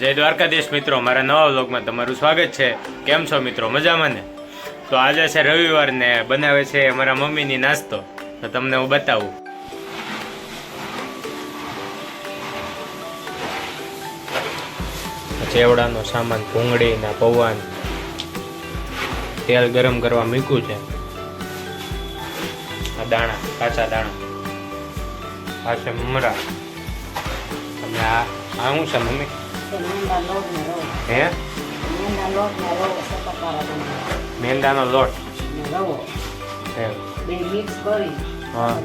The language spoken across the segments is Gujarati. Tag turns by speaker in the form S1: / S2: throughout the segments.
S1: જય દ્વારકાધીશ મિત્રો, મારા નવા વ્લોગમાં તમારું સ્વાગત છે। કેમ છો મિત્રો, મજામાં ને? તો આજે છે રવિવાર ને બનાવે છે અમારા મમ્મીની નાસ્તો, તો તમને હું બતાવું। ચેવડાનો સામાન, ભૂંગળી ના પૌવા, તેલ ગરમ કરવા મૂક્યું છે। આ દાણા, કાચા દાણા, આ છે મમરા, અને આ શું છે મમ્મી? હે? મેંદાનો લોટ, હા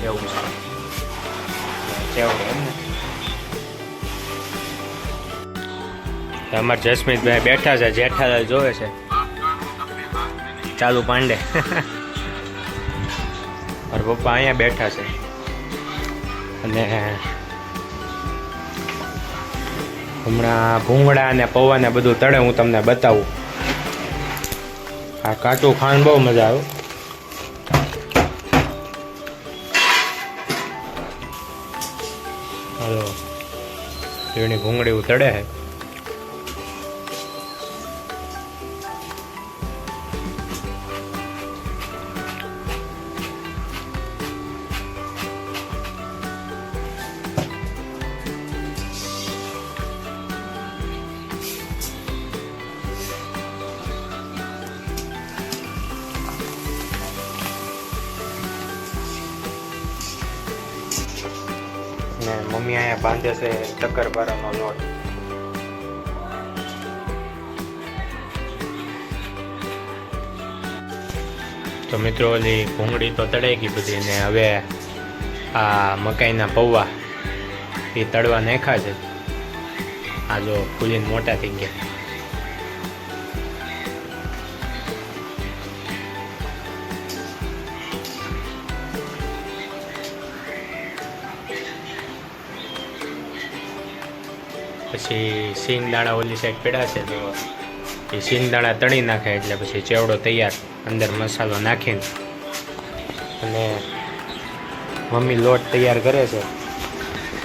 S1: એવું છે, ચેવડો એમ ને। અમારે જસમીતભાઈ બેઠા છે, જેઠાલાલ જોવે છે, ચાલુ પાંડે। મારા પપ્પા અહીંયા બેઠા છે, અને હમણાં ભૂંગળા અને પૌવા ને બધું તળે હું તમને બતાવું। આ કાચું ખાવાનું બહુ મજા આવે। હલો, એની ભૂંગળી તળે છે। ને મમ્મી અહીંયા બાંધે છે શક્કરપારાનો લોટ। તો મિત્રો, ઓલી ભૂંગળી તો તળાઈ ગઈ બધી, ને હવે આ મકાઈના પૌવા એ તળવા નાખ્યા છે। આ જો ફૂલીને મોટા થઈ ગયા। પછી સિંગ દાણા ઓલી સાઈડ પડ્યા છે, તો એ સિંગ દાણા તળી નાખે એટલે પછી ચેવડો તૈયાર, અંદર મસાલો નાખીને। અને મમ્મી લોટ તૈયાર કરે છે।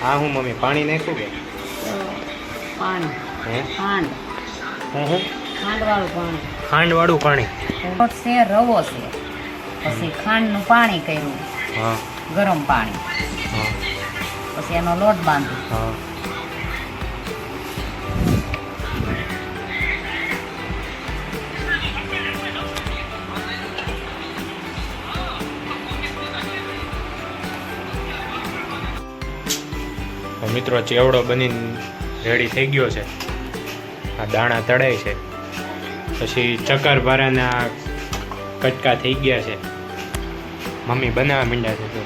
S1: હા, હું મમ્મી પાણી નાખ્યું કે
S2: પાણી?
S1: હે,
S2: ખાંડ, ખાંડવાળું પાણી,
S1: ખાંડવાળું પાણી
S2: છે, રવો છે, પછી ખાંડનું પાણી કર્યું,
S1: હા,
S2: ગરમ પાણી,
S1: હા,
S2: પછી એનો લોટ બાંધ્યો।
S1: હા, મિત્રો ચેવડો બનીને રેડી થઈ ગયો છે। આ દાણા તળાય છે, પછી ચક્કરપારાના કટકા થઈ ગયા છે। મમ્મી બનાવવા માંડ્યા છે તો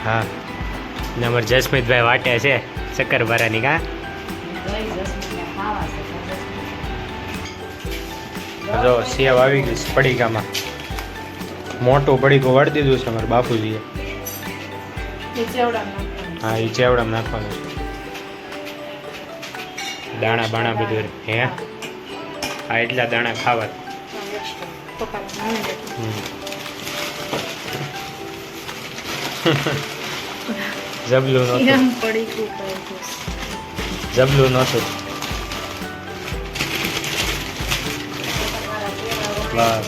S1: હા, ને અમારે જસમીતભાઈ વાટે છે શક્કરપારાની। કા જો સેવ આવી ગઈ પડીકામાં, મોટું પડીકું વાળી દીધું છે અમારા બાપુજીએ। હા, એ ચેવડામાં નાખવાનું છે, દાણા બાણા બધું। હે, આ એટલા દાણા ખાવા। જબલું નહોતું, જબલું નહોતું, બસ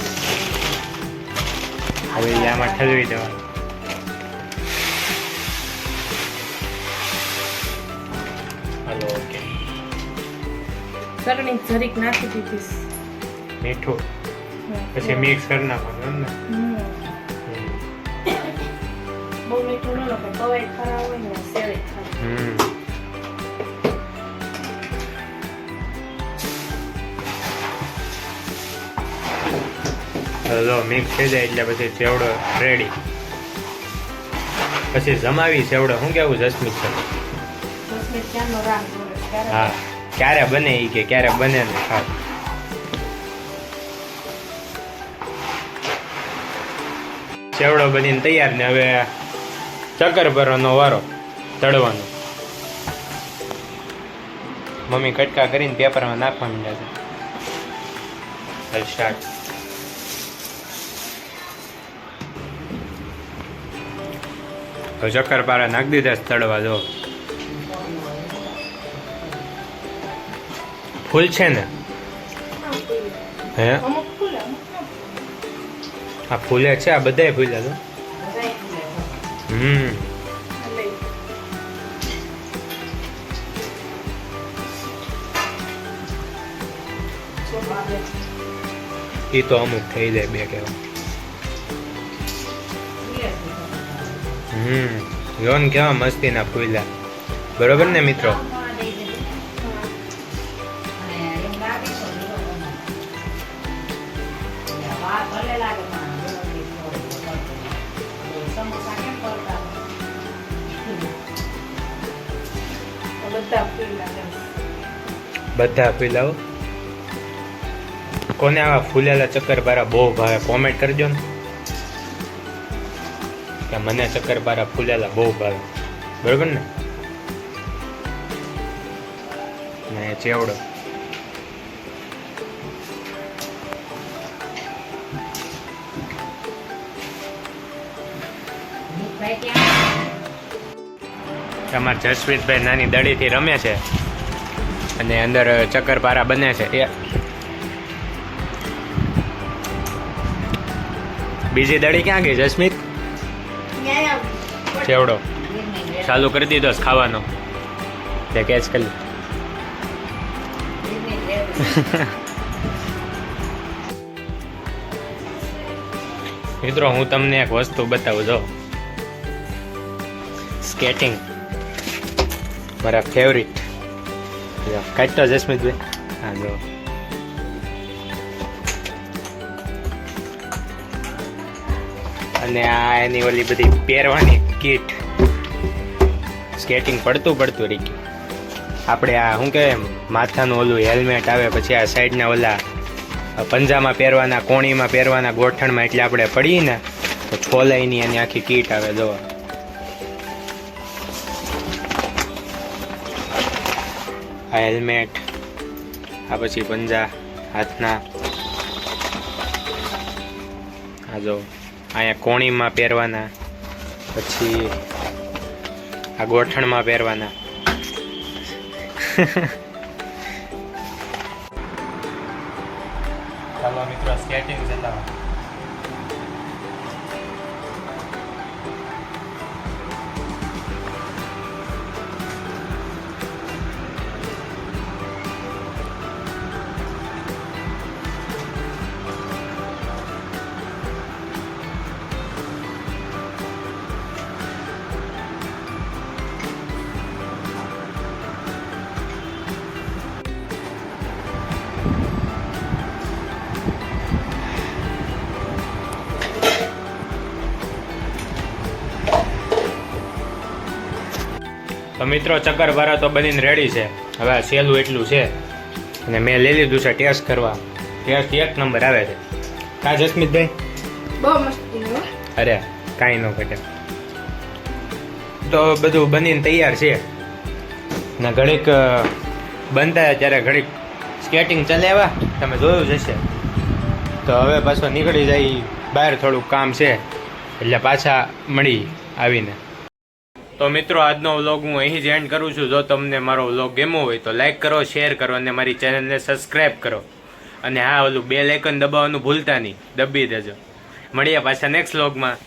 S1: હવે આમાં ઠલવી દેવાનું।
S3: ચટણી જરીક નાખી દીધી,
S1: મીઠું, પછી મિક્સ કરી નાખવાનું એમ ને।
S3: બહુ મીઠું ન નાખે, પૌવા ખરાબ હોય ને સેવે ખરાબ।
S1: જો મિક્સ થઈ જાય એટલે પછી ચેવડો રેડી। પછી જમાવી ચેવડો, શું કેવું જસમીત છે? હા, ક્યારે બને એ કે ક્યારે બને ને ખાવ। ચેવડો બનીને તૈયાર, ને હવે શક્કરપારાનો વારો તળવાનો। મમ્મી કટકા કરીને પેપરમાં નાખવા માંડ્યા છે। સ્ટાર્ટ। તો શક્કરપારા નાખી દીધા તળવા। જો ફૂલ છે ને
S3: હા, ફૂલ.
S1: હે
S3: અમુક ફૂલ અમુક ન.
S1: આ ફૂલે છે, આ બધાય ફૂલ્યા તો હમ
S3: આ લઈ.
S1: એ તો અમુક થઈ જાય બે કેવા લોન કેવા મસ્તીના ફૂલ્યા બરોબર ને મિત્રો
S3: બધા ફૂલ લાગે.
S1: બધા ફૂલાવો કોને આવા ફૂલેલા ચક્કરપારા બહુ ભાવે કોમેન્ટ કરજો ને કે મને ચક્કરપારા ફૂલેલા બહુ ભાવે બરોબર ને ચેવડો અમારા જસવીરભાઈ નાની દડીથી રમે છે અને અંદર ચક્કરપારા બને છે એ બીજી દડી ક્યાં ગઈ જસમીત
S3: ન્યાય આવ.
S1: ચેવડો ચાલુ કરી દીધો છે ખાવાનો તે કેચ કરી મિત્રો હું તમને એક વસ્તુ બતાવું જો સ્કેટિંગ મારા ફેવરિટ કાઢતો જસમીતભાઈ હા જો અને આ એની ઓલી બધી પહેરવાની કીટ સ્કેટિંગ પડતું રહી ગયું આપણે આ શું કે માથાનું ઓલું હેલ્મેટ આવે પછી આ સાઈડના ઓલા પંજામાં પહેરવાના કોણીમાં પહેરવાના ગોઠણમાં એટલે આપણે પડીએ ને તો છોલાઈની એની આખી કીટ આવે જો આ હેલ્મેટ આ પછી પંજા હાથના આ જો અહીંયા કોણીમાં પહેરવાના પછી આ ગોઠણમાં પહેરવાના ચાલો મિત્રો સ્કેટિંગ ચલાવો તો મિત્રો ચક્કરપારા તો બનીને રેડી છે હવે આ સહેલું એટલું છે અને મેં લઈ લીધું છે ટેસ્ટ કરવા ટેસ્ટ એક નંબર આવે છે કા જસમીતભાઈ
S3: બહુ મસ્તી હો.
S1: અરે કાંઈ ન ઘટે તો બધું બનીને તૈયાર છે ને ઘડીક બનતા ત્યારે ઘડીક સ્કેટિંગ ચલાવ્યા તમે જોયું જ હશે તો હવે પાછો નીકળી જાય બહાર થોડુંક કામ છે એટલે પાછા મળી આવીને તો મિત્રો આજનો વ્લોગ હું અહીં જ એન્ડ કરું છું જો તમને મારો વ્લોગ ગમ્યો હોય તો લાઈક કરો શેર કરો અને મારી ચેનલને સબસ્ક્રાઈબ કરો અને હા ઓલું બેલ આઇકન દબાવવાનું ભૂલતા નહીં દબી દેજો મળીએ પાછા નેક્સ્ટ વ્લોગમાં